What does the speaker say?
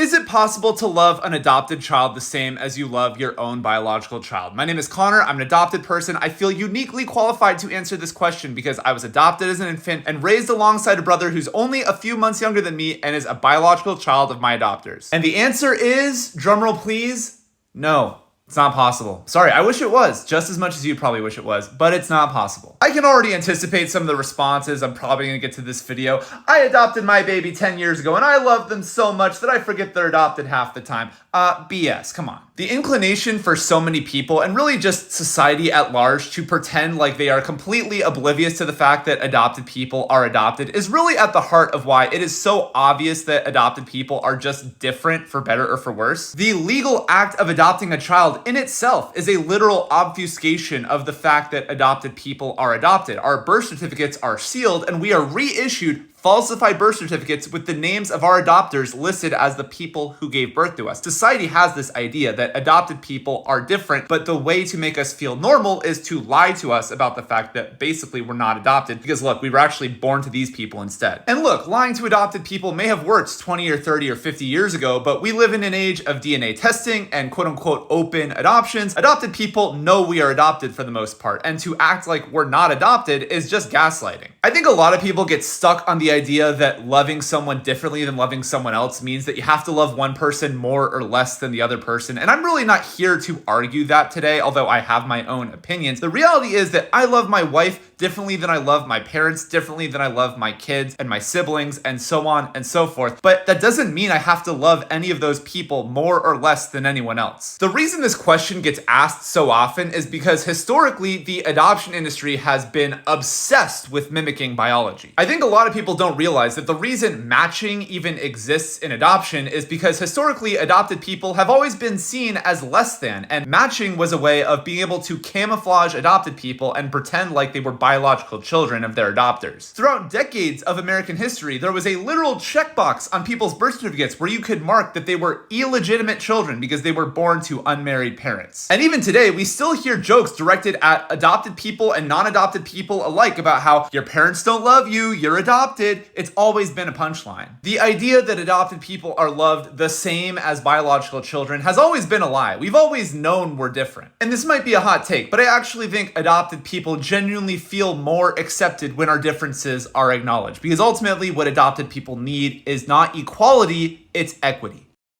Is it possible to love an adopted child the same as you love your own biological child? My name is Connor. I'm an adopted person. I feel uniquely qualified to answer this question because I was adopted as an infant and raised alongside a brother who's only a few months younger than me and is a biological child of my adopters. And the answer is, drumroll please, no. It's not possible. Sorry, I wish it was, just as much as you probably wish it was, but it's not possible. I can already anticipate some of the responses I'm probably gonna get to this video. I adopted my baby 10 years ago and I love them so much that I forget they're adopted half the time. BS, come on. The inclination for so many people, and really just society at large, to pretend like they are completely oblivious to the fact that adopted people are adopted is really at the heart of why it is so obvious that adopted people are just different for better or for worse. The legal act of adopting a child in itself is a literal obfuscation of the fact that adopted people are adopted. Our birth certificates are sealed and we are reissued falsified birth certificates with the names of our adopters listed as the people who gave birth to us. Society has this idea that adopted people are different, but the way to make us feel normal is to lie to us about the fact that basically we're not adopted because look, we were actually born to these people instead. And look, lying to adopted people may have worked 20 or 30 or 50 years ago, but we live in an age of DNA testing and quote unquote open adoptions. Adopted people know we are adopted for the most part, and to act like we're not adopted is just gaslighting. I think a lot of people get stuck on the idea that loving someone differently than loving someone else means that you have to love one person more or less than the other person. And I'm really not here to argue that today, although I have my own opinions. The reality is that I love my wife differently than I love my parents, differently than I love my kids and my siblings, and so on and so forth. But that doesn't mean I have to love any of those people more or less than anyone else. The reason this question gets asked so often is because historically, the adoption industry has been obsessed with mimicking biology. I think a lot of people don't realize that the reason matching even exists in adoption is because historically adopted people have always been seen as less than, and matching was a way of being able to camouflage adopted people and pretend like they were biological children of their adopters. Throughout decades of American history, there was a literal checkbox on people's birth certificates where you could mark that they were illegitimate children because they were born to unmarried parents. And even today, we still hear jokes directed at adopted people and non-adopted people alike about how your parents don't love you, you're adopted. It's always been a punchline. The idea that adopted people are loved the same as biological children has always been a lie. We've always known we're different. And this might be a hot take, but I actually think adopted people genuinely feel more accepted when our differences are acknowledged. Because ultimately what adopted people need is not equality, it's equity.